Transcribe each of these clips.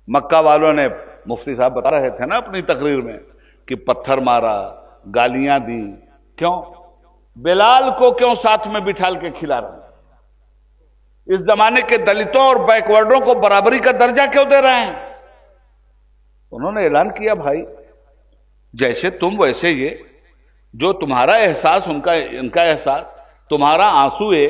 मक्का वालों ने, मुफ्ती साहब बता रहे थे ना अपनी तकरीर में, कि पत्थर मारा, गालियां दी। क्यों? बिलाल को क्यों साथ में बिठाल के खिला रहे हैं? इस जमाने के दलितों और बैकवर्डों को बराबरी का दर्जा क्यों दे रहे हैं? उन्होंने ऐलान किया, भाई जैसे तुम वैसे ये, जो तुम्हारा एहसास उनका, इनका एहसास, तुम्हारा आंसू है,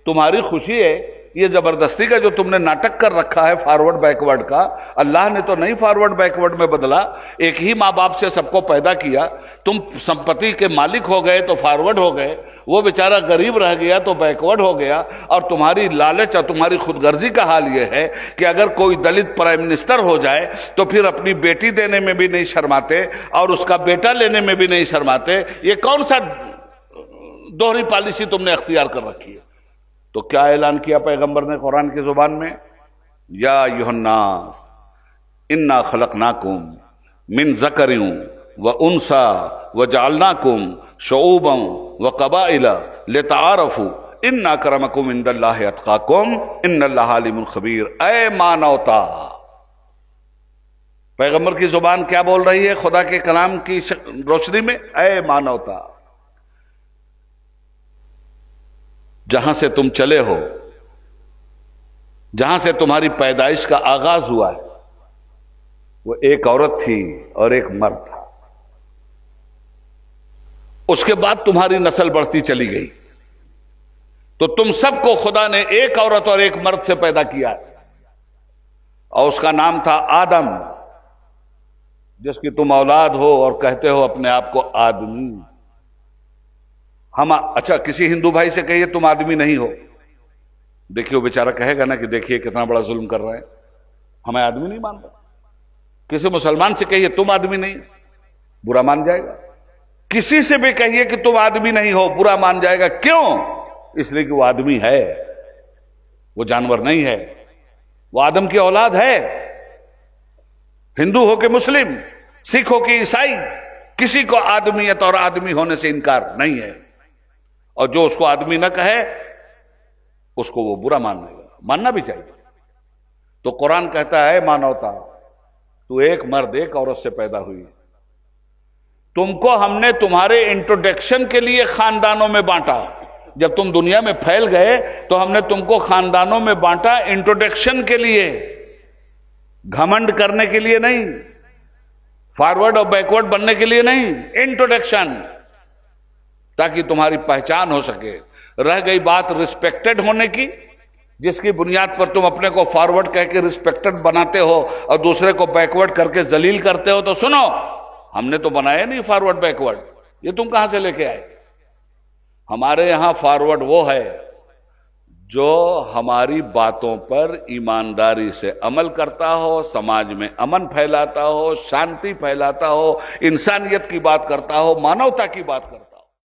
तुम्हारी खुशी है, ये जबरदस्ती का जो तुमने नाटक कर रखा है फॉरवर्ड बैकवर्ड का, अल्लाह ने तो नहीं फॉरवर्ड बैकवर्ड में बदला। एक ही माँ बाप से सबको पैदा किया, तुम संपत्ति के मालिक हो गए तो फॉरवर्ड हो गए, वो बेचारा गरीब रह गया तो बैकवर्ड हो गया। और तुम्हारी लालच और तुम्हारी खुदगर्जी का हाल यह है कि अगर कोई दलित प्राइम मिनिस्टर हो जाए तो फिर अपनी बेटी देने में भी नहीं शर्माते और उसका बेटा लेने में भी नहीं शर्माते। ये कौन सा दोहरी पॉलिसी तुमने अख्तियार कर रखी है? तो क्या ऐलान किया पैगंबर ने कुरान की जुबान में? या अय्युहन्नास इन्ना खलकनाकुम मिन ज़करिन व उनसा व जअलनाकुम शुऊबन व क़बाइला लितआरफू इन्ना अक्रमकुम इंदल्लाहि अत्क़ाकुम इन्नल्लाहा अलीमुन खबीर। ऐ मानवता, पैगंबर की जुबान क्या बोल रही है खुदा के कलाम की रोशनी में? ऐ मानवता, जहां से तुम चले हो, जहां से तुम्हारी पैदाइश का आगाज हुआ है, वो एक औरत थी और एक मर्द था। उसके बाद तुम्हारी नस्ल बढ़ती चली गई, तो तुम सबको खुदा ने एक औरत और एक मर्द से पैदा किया और उसका नाम था आदम, जिसकी तुम औलाद हो और कहते हो अपने आप को आदमी। हम अच्छा, किसी हिंदू भाई से कहिए तुम आदमी नहीं हो, देखिए वो बेचारा कहेगा ना कि देखिए कितना बड़ा जुल्म कर रहे हैं, हमें आदमी नहीं मान रहा। किसी मुसलमान से कहिए तुम आदमी नहीं, बुरा मान जाएगा। किसी से भी कहिए कि तुम आदमी नहीं हो, बुरा मान जाएगा। क्यों? इसलिए कि वो आदमी है, वो जानवर नहीं है, वो आदम की औलाद है। हिंदू हो के मुस्लिम, सिख हो के ईसाई, किसी को आदमियत और आदमी होने से इनकार नहीं है। और जो उसको आदमी ना कहे उसको वो बुरा मानना भी चाहिए। तो कुरान कहता है मानवता, तू एक मर्द एक औरत से पैदा हुई, तुमको हमने तुम्हारे इंट्रोडक्शन के लिए खानदानों में बांटा। जब तुम दुनिया में फैल गए तो हमने तुमको खानदानों में बांटा इंट्रोडक्शन के लिए, घमंड करने के लिए नहीं, फॉरवर्ड और बैकवर्ड बनने के लिए नहीं, इंट्रोडक्शन, ताकि तुम्हारी पहचान हो सके। रह गई बात रिस्पेक्टेड होने की, जिसकी बुनियाद पर तुम अपने को फॉरवर्ड कह के रिस्पेक्टेड बनाते हो और दूसरे को बैकवर्ड करके जलील करते हो, तो सुनो, हमने तो बनाया नहीं फॉरवर्ड बैकवर्ड, ये तुम कहां से लेके आए? हमारे यहां फॉरवर्ड वो है जो हमारी बातों पर ईमानदारी से अमल करता हो, समाज में अमन फैलाता हो, शांति फैलाता हो, इंसानियत की बात करता हो, मानवता की बात करता हो।